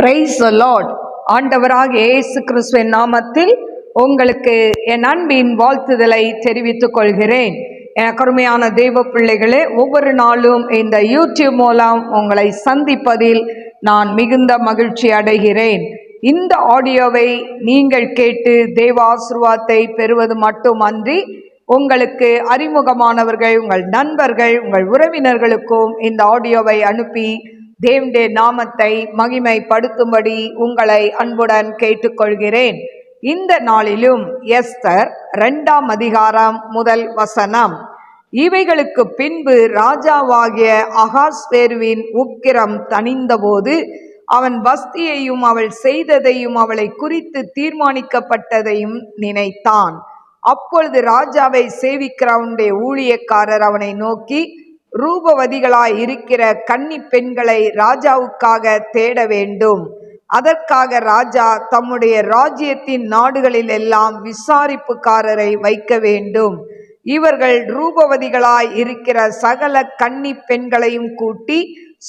Praise the Lord. ஆண்டவராகிய இயேசு கிறிஸ்துவின் நாமத்தில் உங்களுக்கு என் அன்பின் வாழ்த்துதலை தெரிவித்துக் கொள்கிறேன். என் கருமையான தெய்வ பிள்ளைகளே, ஒவ்வொரு நாளும் இந்த யூடியூப் மூலம் உங்களை சந்திப்பதில் நான் மிகுந்த மகிழ்ச்சி அடைகிறேன். இந்த ஆடியோவை நீங்கள் கேட்டு தேவ ஆசீர்வாதத்தை பெறுவது மட்டுமன்றி, உங்களுக்கு அறிமுகமானவர்கள், உங்கள் நண்பர்கள், உங்கள் உறவினர்களுக்கும் இந்த ஆடியோவை அனுப்பி தேவனுடைய நாமத்தை மகிமைப்படுத்தும்படி உங்களை அன்புடன் கேட்டுக்கொள்கிறேன். இந்த நாளிலும் எஸ்தர் 2ஆம் அதிகாரம் 1 வசனம். இவைகளுக்கு பின்பு ராஜாவாகிய அகாஸ்வேருவின் உக்கிரம் தணிந்தபோது அவன் வஸ்தியையும் அவள் செய்ததையும் அவளை குறித்து தீர்மானிக்கப்பட்டதையும் நினைத்தான். அப்பொழுது ராஜாவை சேவிக்கிற அவனுடைய ஊழியக்காரர் அவனை நோக்கி, ரூபவதிகளாய் இருக்கிற கன்னி பெண்களை ராஜாவுக்காக தேட வேண்டும். அதற்காக ராஜா தம்முடைய ராஜ்யத்தின் நாடுகளில் எல்லாம் விசாரிப்புக்காரரை வைக்க வேண்டும். இவர்கள் ரூபவதிகளாய் இருக்கிற சகல கன்னி பெண்களையும் கூட்டி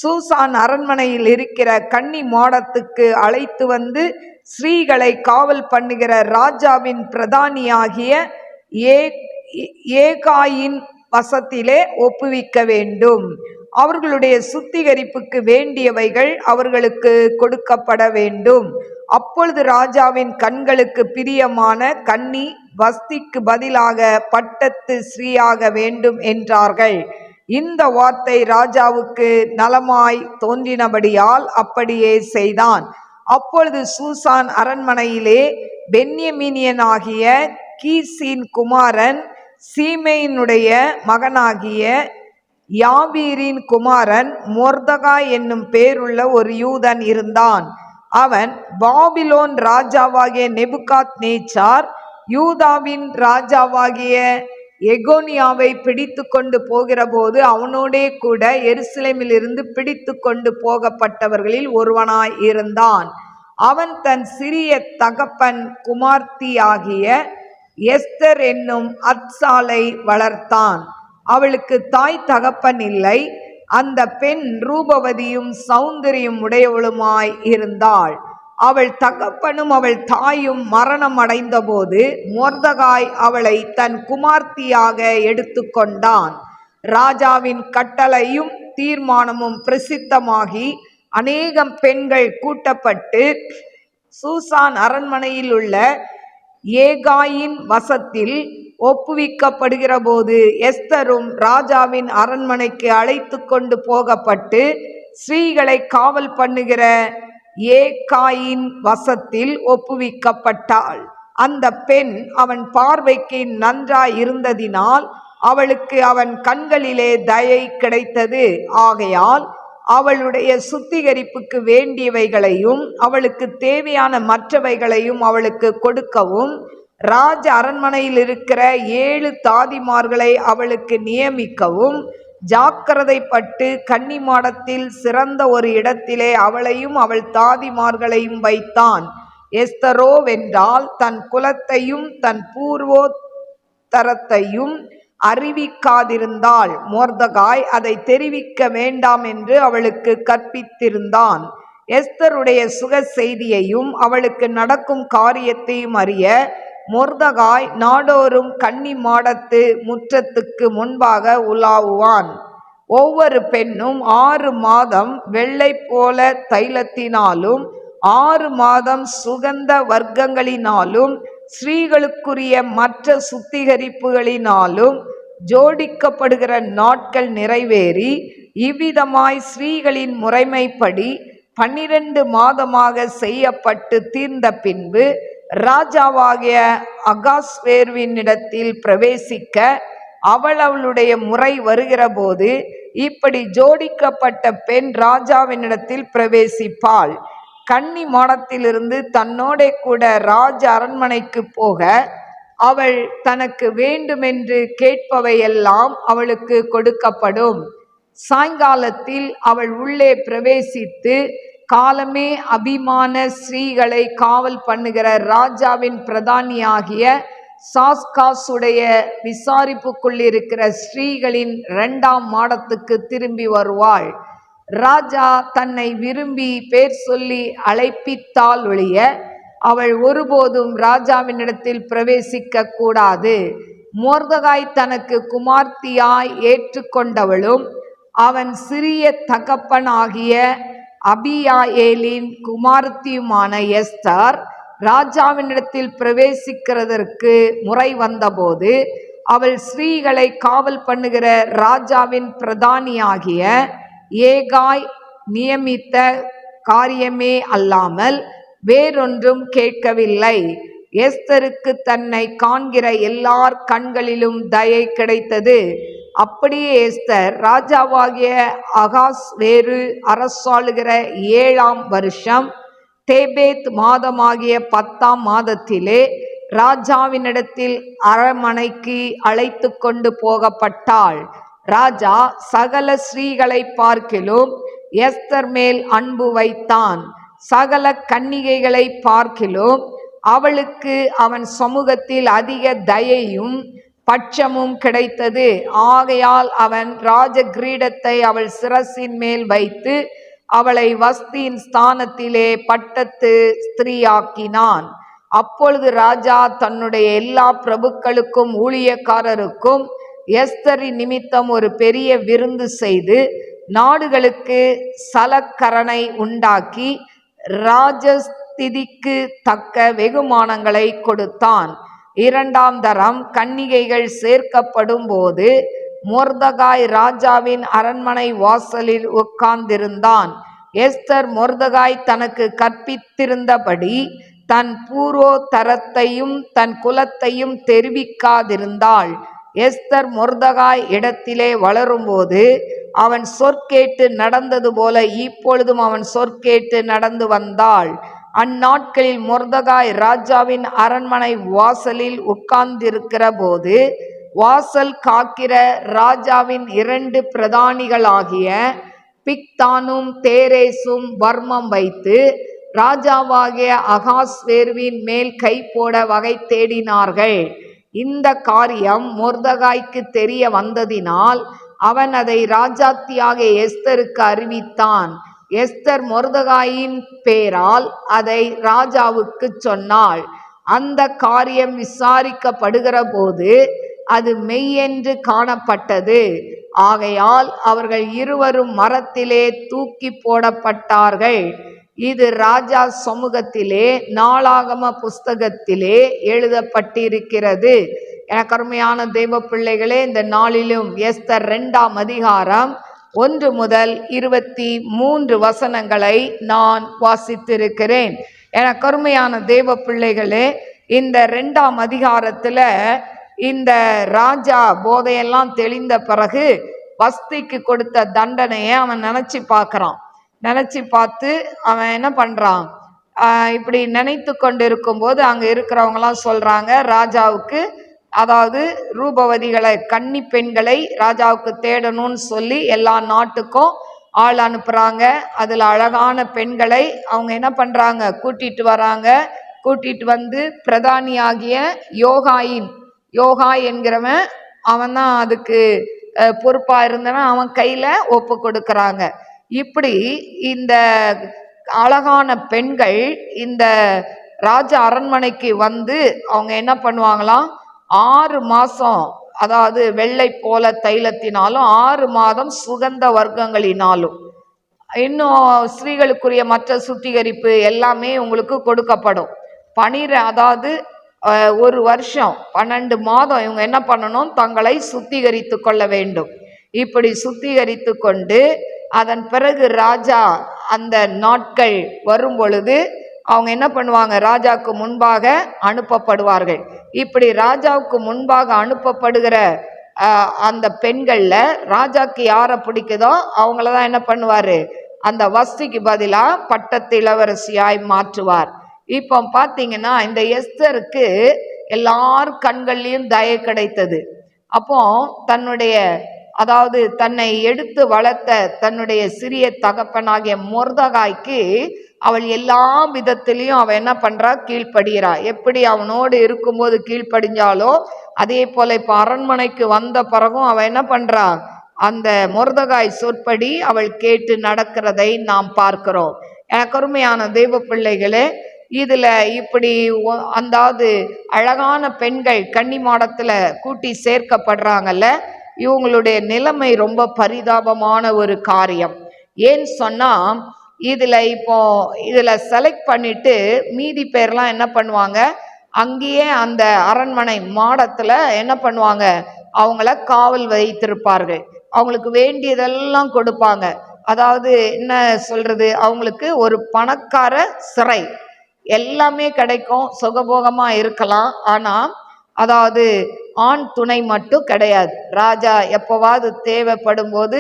சூசான் அரண்மனையில் இருக்கிற கன்னி மாடத்துக்கு அழைத்து வந்து ஸ்ரீகளை காவல் பண்ணுகிற ராஜாவின் பிரதானியாகிய ஏகாயின் வசத்திலே ஒப்புவிக்க வேண்டும். அவர்களுடைய சுத்திகரிப்புக்கு வேண்டியவைகள் அவர்களுக்கு கொடுக்கப்பட வேண்டும். அப்பொழுது ராஜாவின் கண்களுக்கு பிரியமான கன்னி வஸ்திக்கு பதிலாக பட்டத்து ஸ்ரீயாக வேண்டும் என்றார்கள். இந்த வார்த்தை ராஜாவுக்கு நலமாய் தோன்றினபடியால் அப்படியே செய்தான். அப்பொழுது சூசான் அரண்மனையிலே பென்யமீனியனாகிய கீசின் குமாரன் சீமேயினுடைய மகனாகிய யாவீரின் குமாரன் மொர்தகாய் என்னும் பேருள்ள ஒரு யூதன் இருந்தான். அவன் பாபிலோன் ராஜாவாகிய நேபுகாத்நேச்சார் யூதாவின் ராஜாவாகிய எகோனியாவை பிடித்து கொண்டு போகிற போது அவனோடே கூட எருசலேமில் இருந்து பிடித்து கொண்டு போகப்பட்டவர்களில் ஒருவனாய் இருந்தான். அவன் தன் சிறிய தகப்பன் குமார்த்தியாகிய எஸ்தர் என்னும் அத்சாலை வளர்த்தான். அவளுக்கு தாய் தகப்பன் இல்லை. அந்த பெண் ரூபவதியும் சௌந்தரியம் உடையவளுமாய் இருந்தாள். அவள் தகப்பனும் அவள் தாயும் மரணம் அடைந்த போது மொர்தகாய் அவளை தன் குமார்த்தியாக எடுத்து கொண்டான். ராஜாவின் கட்டளையும் தீர்மானமும் பிரசித்தமாகி அநேகம் பெண்கள் கூட்டப்பட்டு சூசான் அரண்மனையில் உள்ள ஏகாயின் வசத்தில் ஒப்புவிக்கப்படுகிற போது எஸ்தரும் ராஜாவின் அரண்மனைக்கு அழைத்து கொண்டு போகப்பட்டு ஸ்ரீகளை காவல் பண்ணுகிற ஏகாயின் வசத்தில் ஒப்புவிக்கப்பட்டாள். அந்த பெண் அவன் பார்வைக்கு நன்றாய் இருந்ததினால் அவளுக்கு அவன் கண்களிலே தயை கிடைத்தது. ஆகையால் அவளுடைய சுத்திகரிப்புக்கு வேண்டியவைகளையும் அவளுக்கு தேவையான மற்றவைகளையும் அவளுக்கு கொடுக்கவும் ராஜ அரண்மனையில் இருக்கிற 7 தாதிமார்களை அவளுக்கு நியமிக்கவும் ஜாக்கிரதைப்பட்டு கன்னிமாடத்தில் சிறந்த ஒரு இடத்திலே அவளையும் அவள் தாதிமார்களையும் வைத்தான். எஸ்தரோ வென்றால் தன் குலத்தையும் தன் பூர்வோத்தரத்தையும் அறிவிக்காதிருந்தாள். மொர்தகாய் அதை தெரிவிக்க வேண்டாம் என்று அவளுக்கு கற்பித்திருந்தான். எஸ்தருடைய சுக செய்தியையும் அவளுக்கு நடக்கும் காரியத்தையும் அறிய மொர்தகாய் நாடோறும் கன்னி மாடத்து முற்றத்துக்கு முன்பாக உலாவுவான். ஒவ்வொரு பெண்ணும் 6 மாதம் வெள்ளை போல தைலத்தினாலும் 6 மாதம் சுகந்த வர்க்கங்களினாலும் ஸ்ரீகளுக்குரிய மற்ற சுத்திகரிப்புகளினாலும் ஜோடிக்கப்படுகிற நாட்கள் நிறைவேறி இவ்விதமாய் ஸ்ரீகளின் முறைமைப்படி 12 மாதமாக செய்யப்பட்டு தீர்ந்த பின்பு ராஜாவாகிய அகாஸ்வேருவினிடத்தில் பிரவேசிக்க அவளுடைய முறை வருகிற போது இப்படி ஜோடிக்கப்பட்ட பெண் ராஜாவினிடத்தில் பிரவேசிப்பாள். கன்னி மாடத்திலிருந்து தன்னோட கூட ராஜ அரண்மனைக்கு போக அவள் தனக்கு வேண்டுமென்று கேட்பவையெல்லாம் அவளுக்கு கொடுக்கப்படும். சாயங்காலத்தில் அவள் உள்ளே பிரவேசித்து காலமே அபிமான ஸ்ரீகளை காவல் பண்ணுகிற ராஜாவின் பிரதானியாகிய சாஸ்காசுடைய விசாரிப்புக்குள் இருக்கிற ஸ்ரீகளின் 2ஆம் மாடத்துக்கு திரும்பி வருவாள். ராஜா தன்னை விரும்பி பேர் சொல்லி அழைப்பித்தால் ஒழிய அவள் ஒருபோதும் ராஜாவினிடத்தில் பிரவேசிக்க கூடாது. மொர்தகாய் தனக்கு குமார்த்தியாய் ஏற்றுக்கொண்டவளும் அவன் சிறிய தகப்பனாகிய அபியாயேலின் குமாரத்தியுமான எஸ்தர் ராஜாவினிடத்தில் பிரவேசிக்கிறதற்கு முறை வந்தபோது அவள் ஸ்ரீகளை காவல் பண்ணுகிற ராஜாவின் பிரதானியாகிய ஏகாய் நியமித்த காரியமே அல்லாமல் வேறொன்றும் கேட்கவில்லை. எஸ்தருக்கு தன்னை காண்கிற எல்லார் கண்களிலும் தயை கிடைத்தது. அப்படியே எஸ்தர் ராஜாவாகிய அகாஸ்வேரு அரசாளுகிற 7ஆம் வருஷம் தேபேத் மாதமாகிய 10ஆம் மாதத்திலே ராஜாவினிடத்தில் அரண்மனைக்கு அழைத்து கொண்டு போகப்பட்டாள். ராஜா சகல ஸ்ரீகளை பார்க்கிலும் எஸ்தர் மேல் அன்பு வைத்தான். சகல கன்னிகைகளை பார்க்கிலும் அவளுக்கு அவன் சமூகத்தில் அதிக தயையும் பட்சமும் கிடைத்தது. ஆகையால் அவன் ராஜ கிரீடத்தை அவள் சிரசின் மேல் வைத்து அவளை வஸ்தியின் ஸ்தானத்திலே பட்டத்து ஸ்திரீயாக்கினான். அப்பொழுது ராஜா தன்னுடைய எல்லா பிரபுக்களுக்கும் ஊழியக்காரருக்கும் எஸ்தரின் நிமித்தம் ஒரு பெரிய விருந்து செய்து நாடுகளுக்கு சலக்கரணை உண்டாக்கி ராஜஸ்திதிக்கு தக்க வெகுமானங்களை கொடுத்தான். 2ஆம் தரம் கன்னிகைகள் சேர்க்கப்படும் போது மொர்தகாய் ராஜாவின் அரண்மனை வாசலில் உட்கார்ந்திருந்தான். எஸ்தர் மொர்தகாய் தனக்கு கற்பித்திருந்தபடி தன் பூர்வோத்தரத்தையும் தன் குலத்தையும் தெரிவிக்காதிருந்தாள். எஸ்தர் மொர்தகாய் இடத்திலே வளரும்போது அவன் சொற்கேட்டு நடந்தது போல இப்பொழுதும் அவன் சொற்கேட்டு நடந்து வந்தாள். அந்நாட்களில் மொர்தகாய் ராஜாவின் அரண்மனை வாசலில் உட்கார்ந்திருக்கிற போது வாசல் காக்கிற ராஜாவின் 2 பிரதானிகளாகிய பிக்தானும் தேரேசும் வர்மம் வைத்து ராஜாவாகிய அகாஸ்வேருவின் மேல் கை போட வகை தேடினார்கள். இந்த காரியம் மொர்தகாய்க்கு தெரிய வந்ததினால் அவன் அதை ராஜாத்தியாக எஸ்தருக்கு அறிவித்தான். எஸ்தர் மொர்தகாயின் பேரால் அதை ராஜாவுக்கு சொன்னாள். அந்த காரியம் விசாரிக்கப்படுகிற போது அது மெய்யென்று காணப்பட்டது. ஆகையால் அவர்கள் இருவரும் மரத்திலே தூக்கி போடப்பட்டார்கள். இது ராஜா சமூகத்திலே நாளாகம புஸ்தகத்திலே எழுதப்பட்டிருக்கிறது. எனக்கு அருமையான தேவ பிள்ளைகளே, இந்த நாளிலும் எஸ்தர் 2ஆம் அதிகாரம் 1 முதல் 23 வசனங்களை நான் வாசித்திருக்கிறேன். எனக்கு அருமையான தேவ பிள்ளைகளே, இந்த 2ஆம் அதிகாரத்துல இந்த ராஜா போதையெல்லாம் தெளிந்த பிறகு வஸ்திக்கு கொடுத்த தண்டனையை அவன் நினைச்சு பார்க்கறான். நினைச்சு பார்த்து அவன் என்ன பண்றான், இப்படி நினைத்து கொண்டு இருக்கும் போது அங்க இருக்கிறவங்கலாம் சொல்றாங்க ராஜாவுக்கு, அதாவது ரூபவதிகளை கன்னி பெண்களை ராஜாவுக்கு தேடணும்னு சொல்லி எல்லா நாட்டுக்கும் ஆள் அனுப்புறாங்க. அதுல அழகான பெண்களை அவங்க என்ன பண்றாங்க, கூட்டிட்டு வராங்க. கூட்டிட்டு வந்து பிரதானியாகிய யோகாய் என்கிறவன், அவன் தான் அதுக்கு பொறுப்பா இருந்தவன், அவன் கையில ஒப்பு கொடுக்கறாங்க. இப்படி இந்த அழகான பெண்கள் இந்த ராஜ அரண்மனைக்கு வந்து அவங்க என்ன பண்ணுவாங்களாம், 6 மாசம், அதாவது வெள்ளை போல தைலத்தினாலும் 6 மாதம் சுகந்த வர்க்கங்களினாலும் இன்னும் ஸ்திரீகளுக்குரிய மற்ற சுத்திகரிப்பு எல்லாமே உங்களுக்கு கொடுக்கப்படும். அதாவது 1 வருஷம் 12 மாதம் இவங்க என்ன பண்ணணும், தங்களை சுத்திகரித்து கொள்ள வேண்டும். இப்படி சுத்திகரித்து கொண்டு அதன் பிறகு ராஜா அந்த நாட்கள் வரும் பொழுது அவங்க என்ன பண்ணுவாங்க, ராஜாவுக்கு முன்பாக அனுப்பப்படுவார்கள். இப்படி ராஜாவுக்கு முன்பாக அனுப்பப்படுகிற அந்த பெண்கள்ல ராஜாக்கு யாரை பிடிக்குதோ அவங்களதான் என்ன பண்ணுவாரு, அந்த வஸ்திக்கு பதிலா பட்டத்து இளவரசியாய் மாற்றுவார். இப்போ பாத்தீங்கன்னா இந்த எஸ்தருக்கு எல்லார் கண்கள்லையும் தயை கிடைத்தது. அப்போ தன்னுடைய, அதாவது தன்னை எடுத்து வளர்த்த தன்னுடைய சிறிய தகப்பனாகிய மொர்தகாய்க்கு அவள் எல்லா விதத்திலையும் அவள் என்ன பண்றா, கீழ்ப்படுகிறா. எப்படி அவனோடு இருக்கும்போது கீழ்ப்படிஞ்சாலோ அதே போல இப்ப அரண்மனைக்கு வந்த பிறகும் அவள் என்ன பண்றா, அந்த மொர்தகாய் சொற்படி அவள் கேட்டு நடக்கிறதை நாம் பார்க்கிறோம். எனக்கு அருமையான தெய்வ பிள்ளைகளே, இதுல இப்படி அதாவது அழகான பெண்கள் கன்னி மாடத்துல கூட்டி சேர்க்கப்படுறாங்கல்ல, இவங்களுடைய நிலைமை ரொம்ப பரிதாபமான ஒரு காரியம். ஏன்னு சொன்னா, இதுல செலக்ட் பண்ணிட்டு மீதி பேர்லாம் என்ன பண்ணுவாங்க, அங்கேயே அந்த அரண்மனை மாடத்துல என்ன பண்ணுவாங்க, அவங்கள காவல் வைத்திருப்பார்கள். அவங்களுக்கு வேண்டியதெல்லாம் கொடுப்பாங்க. அதாவது என்ன சொல்றது, அவங்களுக்கு ஒரு பணக்கார சிறை, எல்லாமே கிடைக்கும், சுகபோகமா இருக்கலாம். ஆனா அதாவது ஆண் துணை மட்டும் கிடையாது. ராஜா எப்பவாவது தேவைப்படும் போது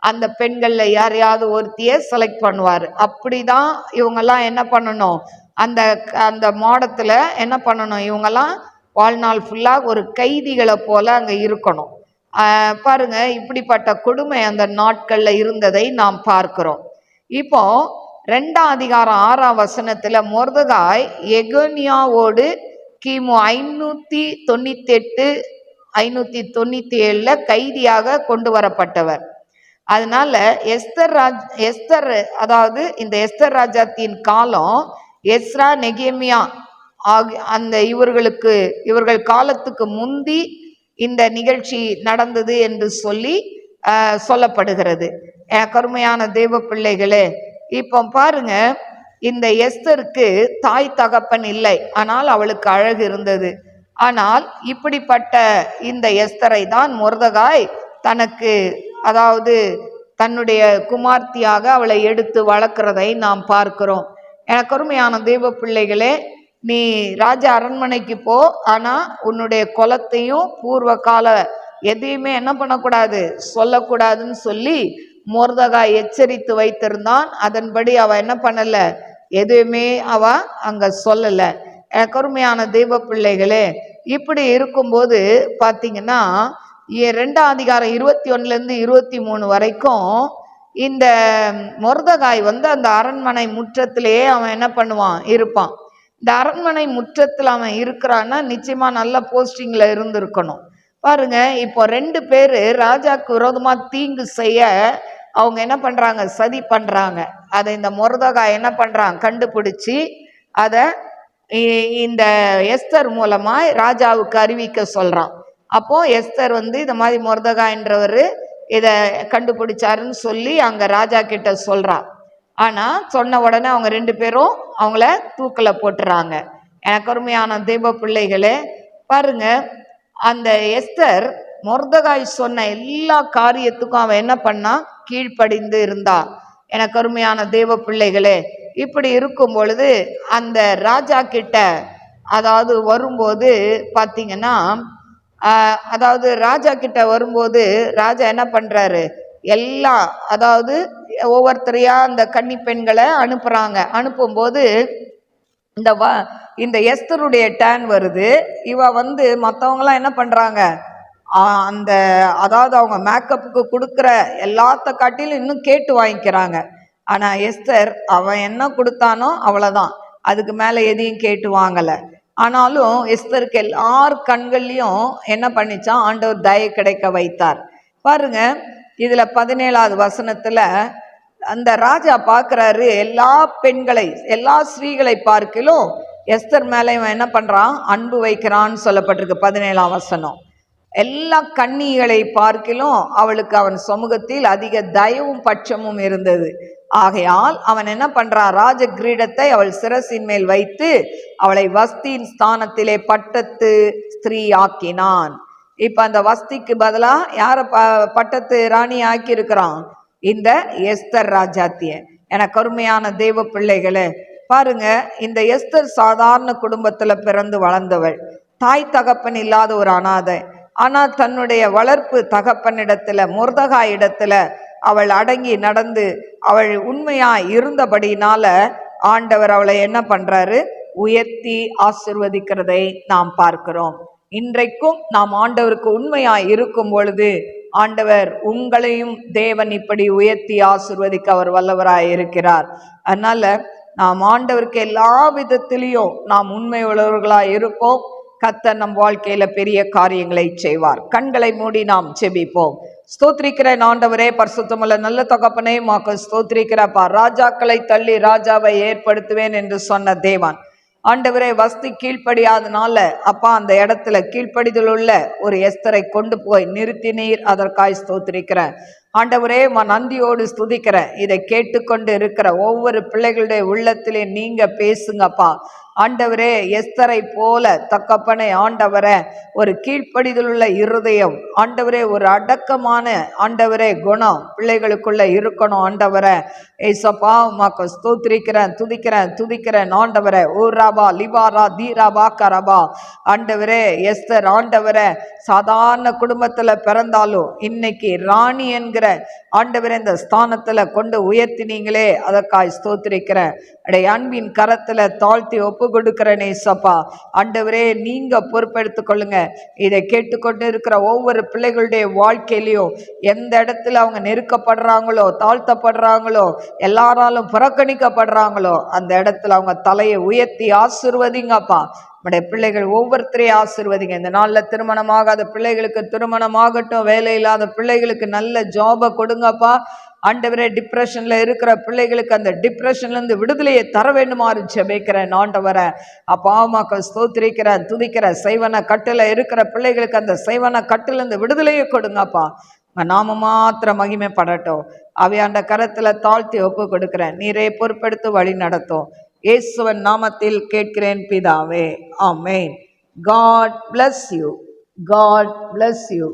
அந்த பெண்கள்ல யாரையாவது ஒருத்திய செலக்ட் பண்ணுவார். அப்படிதான் இவங்கெல்லாம் என்ன பண்ணணும், அந்த அந்த மாடத்துல என்ன பண்ணணும், இவங்கெல்லாம் வாழ்நாள் ஃபுல்லா ஒரு கைதிகளை போல அங்க இருக்கணும். பாருங்க, இப்படிப்பட்ட கொடுமை அந்த நாட்கள்ல இருந்ததை நாம் பார்க்கிறோம். இப்போ 2ஆம் அதிகாரம் 6ஆம் வசனத்துல மொர்தகாய் எகோனியாவோடு கிமு 598 597 கைதியாக கொண்டு வரப்பட்டவர். அதனால எஸ்தர் அதாவது இந்த எஸ்தர் ராஜாத்தின் காலம் எஸ்ரா நெகேமியா அந்த இவர்கள் காலத்துக்கு முந்தி இந்த நிகழ்ச்சி நடந்தது என்று சொல்லப்படுகிறது. கருமையான தேவ பிள்ளைகளே, இப்போ பாருங்க, இந்த எஸ்தருக்கு தாய் தகப்பன் இல்லை, ஆனால் அவளுக்கு அழகு இருந்தது. ஆனால் இப்படிப்பட்ட இந்த எஸ்தரை தான் மொர்தகாய் தனக்கு அதாவது தன்னுடைய குமார்த்தியாக அவளை எடுத்து வளர்க்கிறதை நாம் பார்க்கிறோம். கருமையான தேவ பிள்ளைகளே, நீ ராஜா அரண்மனைக்கு போ, ஆனா உன்னுடைய குலத்தையும் பூர்வ கால எதையுமே என்ன பண்ணக்கூடாது, சொல்லக்கூடாதுன்னு சொல்லி மொர்தகாய் எச்சரித்து வைத்திருந்தான். அதன்படி அவ என்ன பண்ணல, எதுவுமே அவ அங்க சொல்லல. கருமையான தெய்வ பிள்ளைகளே, இப்படி இருக்கும்போது பார்த்தீங்கன்னா 2ஆம் அதிகாரம் 21 23 வரைக்கும் இந்த மொர்தகாய் அந்த அரண்மனை முற்றத்திலேயே அவன் என்ன பண்ணுவான், இருப்பான். இந்த அரண்மனை முற்றத்தில் அவன் இருக்கிறான்னா நிச்சயமா நல்ல போஸ்டிங்ல இருந்திருக்கணும். பாருங்க, இப்போ 2 பேரு ராஜாக்கு விரோதமா தீங்கு செய்ய அவங்க என்ன பண்றாங்க, சதி பண்றாங்க. அதை இந்த மொர்தகாய் என்ன பண்றான், கண்டுபிடிச்சி அதை இந்த எஸ்தர் மூலமா ராஜாவுக்கு அறிவிக்க சொல்றான். அப்போ எஸ்தர் இந்த மாதிரி மொர்தகாய்ன்றவர் இதை கண்டுபிடிச்சாருன்னு சொல்லி அங்க ராஜா கிட்ட சொல்றான். ஆனா சொன்ன உடனே அவங்க 2 பேரும் அவங்கள தூக்கல போட்டுறாங்க. எனக்கு அருமையான தெய்வ பிள்ளைகளே, பாருங்க, அந்த எஸ்தர் மொர்தகாய் சொன்ன எல்லா காரியத்துக்கும் அவன் என்ன பண்ணா, கீழ்ப்படிந்து இருந்தா. எனக்கு அருமையான தெய்வ பிள்ளைகளே, இப்படி இருக்கும் பொழுது அந்த ராஜா கிட்ட அதாவது வரும்போது பார்த்தீங்கன்னா, அதாவது ராஜா கிட்ட வரும்போது ராஜா என்ன பண்றாரு, எல்லாம் அதாவது ஒவ்வொருத்தரையா அந்த கன்னி பெண்களை அனுப்புறாங்க. அனுப்பும்போது இந்த எஸ்தருடைய டேன் வருது. இவ மற்றவங்களாம் என்ன பண்றாங்க, அந்த அதாவது அவங்க மேக்கப்புக்கு கொடுக்குற எல்லாத்த காட்டிலும் இன்னும் கேட்டு வாங்கிக்கிறாங்க. ஆனா எஸ்தர் அவன் என்ன கொடுத்தானோ அவ்வளவுதான், அதுக்கு மேல எதையும் கேட்டு வாங்கல. ஆனாலும் எஸ்தருக்கு எல்லார் கண்கள்லையும் என்ன பண்ணிச்சான், ஆண்டவர் தயை கிடைக்க வைத்தார். பாருங்க, இதுல 17ஆவது வசனத்துல அந்த ராஜா பார்க்கிறாரு, எல்லா பெண்களை எல்லா ஸ்திரீகளை பார்க்கிலும் எஸ்தர் மேல இவன் என்ன பண்றான், அன்பு வைக்கிறான்னு சொல்லப்பட்டிருக்கு 17ஆம் வசனம். எல்லா கன்னிகளை பார்க்கிலும் அவளுக்கு அவன் சமூகத்தில் அதிக தயவும் பட்சமும் இருந்தது. ஆகையால் அவன் என்ன பண்றான், ராஜ கிரீடத்தை அவள் சிரசின் மேல் வைத்து அவளை வஸ்தியின் ஸ்தானத்திலே பட்டத்து ஸ்திரீ ஆக்கினான். இப்ப அந்த வஸ்திக்கு பதிலா யார பட்டத்து ராணி ஆக்கி இருக்கிறான், இந்த எஸ்தர் ராஜாத்திய. எனக்கு அருமையான தெய்வ பிள்ளைகளே, பாருங்க, இந்த எஸ்தர் சாதாரண குடும்பத்துல பிறந்து வளர்ந்தவள், தாய் தகப்பன் இல்லாத ஒரு அனாதை. ஆனால் தன்னுடைய வளர்ப்பு தகப்பனிடத்துல மொர்தகாய் இடத்துல அவள் அடங்கி நடந்து அவள் உண்மையா இருந்தபடினால ஆண்டவர் அவளை என்ன பண்றாரு, உயர்த்தி ஆசிர்வதிக்கிறதை நாம் பார்க்கிறோம். இன்றைக்கும் நாம் ஆண்டவருக்கு உண்மையா இருக்கும் பொழுது ஆண்டவர் உங்களையும் தேவன் இப்படி உயர்த்தி ஆசிர்வதிக்க அவர் வல்லவராய் இருக்கிறார். அதனால நாம் ஆண்டவருக்கு எல்லா விதத்திலையும் நாம் உண்மை உள்ளவர்களாய் இருப்போம். கர்த்தர் நம் வாழ்க்கையில பெரிய காரியங்களை செய்வார். கண்களை மூடி நாம் செபிப்போம். ஸ்தோத்திரிக்கிறேன் ஆண்டவரே, பரிசுத்தமுள்ள நல்ல தகப்பனே, உமக்கு ஸ்தோத்திரிக்கிறப்பா. ராஜாக்களை தள்ளி ராஜாவை ஏற்படுத்துவேன் என்று சொன்ன தேவன் ஆண்டவரே, வஸ்தி கீழ்ப்படியாதனால அப்பா அந்த இடத்துல கீழ்ப்படிதல் உள்ள ஒரு எஸ்தரை கொண்டு போய் நிறுத்தினீர். அதற்காய் ஸ்தோத்திரிக்கிறேன் ஆண்டவரே. நன்றியோடு ஸ்துதிக்கிறேன். இதை கேட்டுக்கொண்டு இருக்கிற ஒவ்வொரு பிள்ளைகளுடைய உள்ளத்திலே நீங்க பேசுங்கப்பா ஆண்டவரே. எஸ்தரை போல தகப்பனே ஆண்டவரே, ஒரு கீழ்ப்படிதல் உள்ள இருதயம் ஆண்டவரே, ஒரு அடக்கமான ஆண்டவரே குணம் பிள்ளைகளுக்குள்ள இருக்கணும் ஆண்டவரே. ஏசப்பா உமக்கு ஸ்தோத்திரிக்கிறேன், துதிக்கிறேன் ஆண்டவரே. ஊராபா லிபாரா தீராபா கரபா ஆண்டவரே. எஸ்தர் ஆண்டவரே சாதாரண குடும்பத்துல பிறந்தாலும் இன்னைக்கு ராணி என்கிற ஆண்டவரே இந்த ஸ்தானத்துல கொண்டு உயர்த்தினீங்களே, அதற்காய் ஸ்தோத்திரிக்கிறேன். அடைய அன்பின் கரத்துல தாழ்த்தி ஒப்பு கொடுக்கிறேன் ஏசப்பா ஆண்டவரே. நீங்க பொறுப்பெடுத்துக் கொள்ளுங்க. இதை கேட்டுக்கொண்டு இருக்கிற ஒவ்வொரு பிள்ளைகளுடைய வாழ்க்கையிலையும் எந்த இடத்துல அவங்க நெருக்கப்படுறாங்களோ, தாழ்த்தப்படுறாங்களோ, எல்லாராலும் புறக்கணிக்கப்படுறாங்களோ, அந்த இடத்துல அவங்க தலையை உயர்த்தி ஆசீர்வதிங்கப்பா. நம்முடைய பிள்ளைகள் ஒவ்வொருத்தரையும் ஆசீர்வதிங்க. இந்த நாளில் திருமணமாகாத பிள்ளைகளுக்கு திருமணமாகட்டும், வேலை இல்லாத பிள்ளைகளுக்கு நல்ல ஜாபை கொடுங்கப்பா ஆண்டவரே. டிப்ரெஷன்ல இருக்கிற பிள்ளைகளுக்கு அந்த டிப்ரெஷன்ல இருந்து விடுதலையை தர வேண்டுமாறு ஜெபிக்கிறேன் ஆண்டவரே. அப்பா உமக்கு ஸ்தோத்திரிக்கிறேன், துதிக்கிறேன். செய்வன கட்டுல இருக்கிற பிள்ளைகளுக்கு அந்த செய்வன கட்டுல இருந்து விடுதலையை கொடுங்கப்பா. நாம மாத்திரம் மகிமைப்படட்டும். அவையாண்ட கரத்துல தாழ்த்தி ஒப்பு கொடுக்கிறேன். நீரே பொறுப்பெடுத்து வழி நடத்தும். இயேசுவின் நாமத்தில் கேட்கிறேன் பிதாவே, ஆமென். God bless you. God bless you.